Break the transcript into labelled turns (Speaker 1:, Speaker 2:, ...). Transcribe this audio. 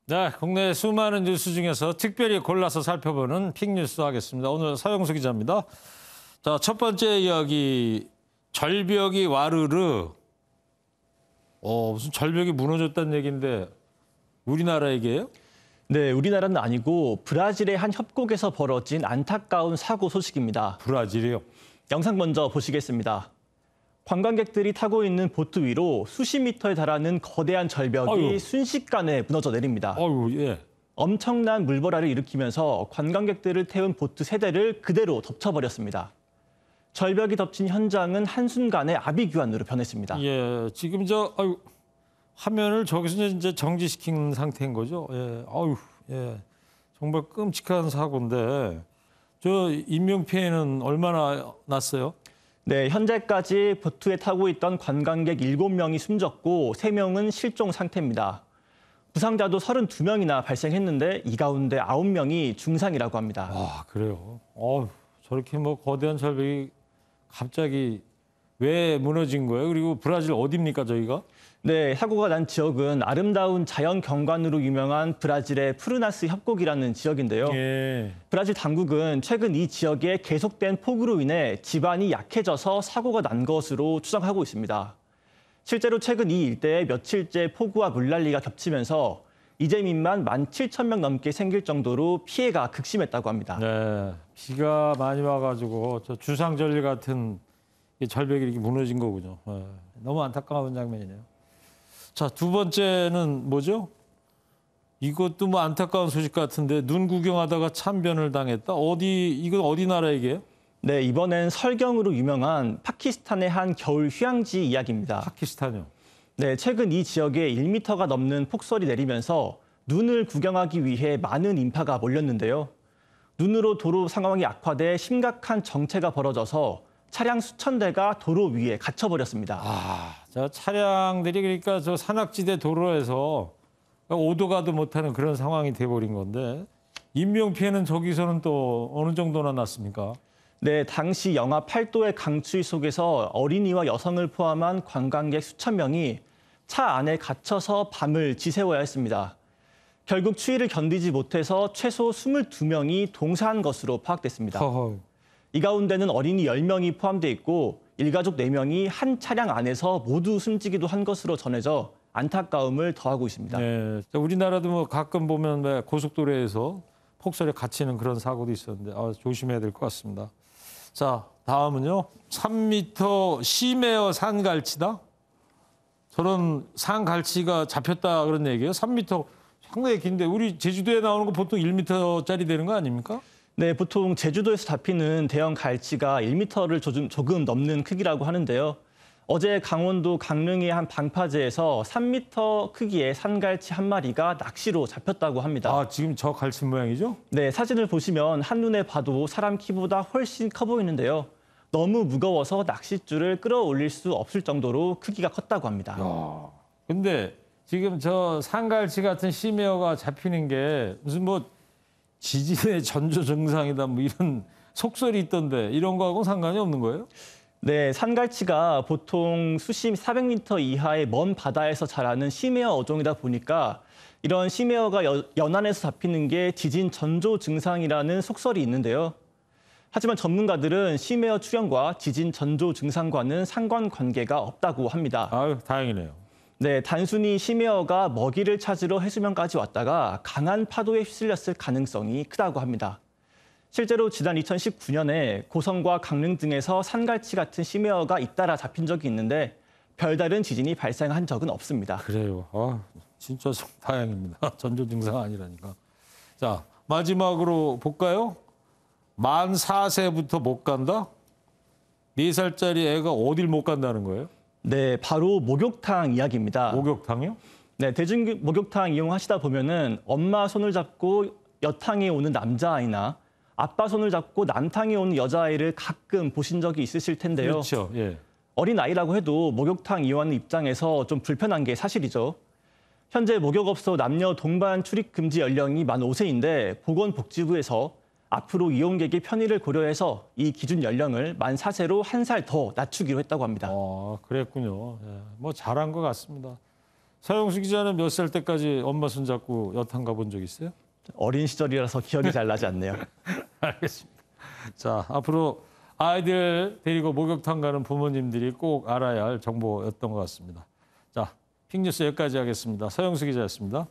Speaker 1: 네, 국내 수많은 뉴스 중에서 특별히 골라서 살펴보는 픽뉴스 하겠습니다. 오늘 서영수 기자입니다. 자, 첫 번째 이야기, 절벽이 와르르. 무슨 절벽이 무너졌다는 얘기인데 우리나라 얘기예요?
Speaker 2: 네, 우리나라는 아니고 브라질의 한 협곡에서 벌어진 안타까운 사고 소식입니다.
Speaker 1: 브라질이요?
Speaker 2: 영상 먼저 보시겠습니다. 관광객들이 타고 있는 보트 위로 수십 미터에 달하는 거대한 절벽이
Speaker 1: 아유.
Speaker 2: 순식간에 무너져 내립니다.
Speaker 1: 예.
Speaker 2: 엄청난 물보라를 일으키면서 관광객들을 태운 보트 3대를 그대로 덮쳐버렸습니다. 절벽이 덮친 현장은 한순간에 아비규환으로 변했습니다.
Speaker 1: 예, 지금 화면을 저기서 이제 정지시킨 상태인 거죠. 예, 예, 정말 끔찍한 사고인데 저 인명 피해는 얼마나 났어요?
Speaker 2: 네, 현재까지 보트에 타고 있던 관광객 7명이 숨졌고 3명은 실종 상태입니다. 부상자도 32명이나 발생했는데 이 가운데 9명이 중상이라고 합니다.
Speaker 1: 아, 그래요? 저렇게 거대한 절벽이 갑자기 왜 무너진 거예요? 그리고 브라질 어디입니까, 저희가?
Speaker 2: 네, 사고가 난 지역은 아름다운 자연 경관으로 유명한 브라질의 푸르나스 협곡이라는 지역인데요.
Speaker 1: 예.
Speaker 2: 브라질 당국은 최근 이 지역에 계속된 폭우로 인해 지반이 약해져서 사고가 난 것으로 추정하고 있습니다. 실제로 최근 이 일대에 며칠째 폭우와 물난리가 겹치면서 이재민만 17,000명 넘게 생길 정도로 피해가 극심했다고 합니다.
Speaker 1: 네, 비가 많이 와가지고 저 주상절리 같은 이 절벽이 이렇게 무너진 거군요. 예, 너무 안타까운 장면이네요. 자, 두 번째는 뭐죠? 이것도 안타까운 소식 같은데 눈 구경하다가 참변을 당했다. 이건 어디 나라 얘기예요?
Speaker 2: 네, 이번엔 설경으로 유명한 파키스탄의 한 겨울 휴양지 이야기입니다.
Speaker 1: 파키스탄이요?
Speaker 2: 네, 최근 이 지역에 1m가 넘는 폭설이 내리면서 눈을 구경하기 위해 많은 인파가 몰렸는데요. 눈으로 도로 상황이 악화돼 심각한 정체가 벌어져서 차량 수천 대가 도로 위에 갇혀버렸습니다.
Speaker 1: 저 차량들이 그러니까 저 산악지대 도로에서 오도 가도 못하는 그런 상황이 돼버린 건데 인명 피해는 저기서는 또 어느 정도나 났습니까?
Speaker 2: 네, 당시 영하 8도의 강추위 속에서 어린이와 여성을 포함한 관광객 수천 명이 차 안에 갇혀서 밤을 지새워야 했습니다. 결국 추위를 견디지 못해서 최소 22명이 동사한 것으로 파악됐습니다. 이 가운데는 어린이 10명이 포함돼 있고 일가족 4명이 한 차량 안에서 모두 숨지기도 한 것으로 전해져 안타까움을 더하고 있습니다.
Speaker 1: 네, 우리나라도 가끔 보면 고속도로에서 폭설에 갇히는 그런 사고도 있었는데 조심해야 될 것 같습니다. 자, 다음은요. 3m 시메어 산갈치다? 저런 산갈치가 잡혔다 그런 얘기예요? 3m 상당히 긴데 우리 제주도에 나오는 거 보통 1m짜리 되는 거 아닙니까?
Speaker 2: 네, 보통 제주도에서 잡히는 대형 갈치가 1m를 조금 넘는 크기라고 하는데요. 어제 강원도 강릉의 한 방파제에서 3m 크기의 산갈치 한 마리가 낚시로 잡혔다고 합니다.
Speaker 1: 지금 저 갈치 모양이죠?
Speaker 2: 네, 사진을 보시면 한눈에 봐도 사람 키보다 훨씬 커 보이는데요. 너무 무거워서 낚싯줄을 끌어올릴 수 없을 정도로 크기가 컸다고 합니다.
Speaker 1: 근데 지금 저 산갈치 같은 시메어가 잡히는 게 무슨 지진의 전조 증상이다 이런 속설이 있던데 이런 거하고는 상관이 없는 거예요?
Speaker 2: 네, 산갈치가 보통 수심 400m 이하의 먼 바다에서 자라는 심해어 어종이다 보니까 이런 심해어가 연안에서 잡히는 게 지진 전조 증상이라는 속설이 있는데요. 하지만 전문가들은 심해어 출현과 지진 전조 증상과는 상관관계가 없다고 합니다.
Speaker 1: 다행이네요.
Speaker 2: 네, 단순히 심해어가 먹이를 찾으러 해수면까지 왔다가 강한 파도에 휩쓸렸을 가능성이 크다고 합니다. 실제로 지난 2019년에 고성과 강릉 등에서 산갈치 같은 심해어가 잇따라 잡힌 적이 있는데 별다른 지진이 발생한 적은 없습니다.
Speaker 1: 그래요. 진짜 다행입니다. 전조 증상 아니라니까. 자, 마지막으로 볼까요? 만 4세부터 못 간다? 4살짜리 애가 어딜 못 간다는 거예요?
Speaker 2: 네, 바로 목욕탕 이야기입니다.
Speaker 1: 목욕탕이요?
Speaker 2: 네, 대중 목욕탕 이용하시다 보면은 엄마 손을 잡고 여탕에 오는 남자아이나 아빠 손을 잡고 남탕에 오는 여자아이를 가끔 보신 적이 있으실 텐데요.
Speaker 1: 그렇죠. 예.
Speaker 2: 어린아이라고 해도 목욕탕 이용하는 입장에서 좀 불편한 게 사실이죠. 현재 목욕업소 남녀 동반 출입 금지 연령이 만 5세인데 보건복지부에서 앞으로 이용객의 편의를 고려해서 이 기준 연령을 만 4세로 1살 더 낮추기로 했다고 합니다.
Speaker 1: 그랬군요. 예. 잘한 것 같습니다. 서영수 기자는 몇 살 때까지 엄마 손잡고 여탕 가본 적 있어요?
Speaker 2: 어린 시절이라서 기억이 잘 나지 않네요.
Speaker 1: 알겠습니다. 자, 앞으로 아이들 데리고 목욕탕 가는 부모님들이 꼭 알아야 할 정보였던 것 같습니다. 자, 픽뉴스 여기까지 하겠습니다. 서영수 기자였습니다.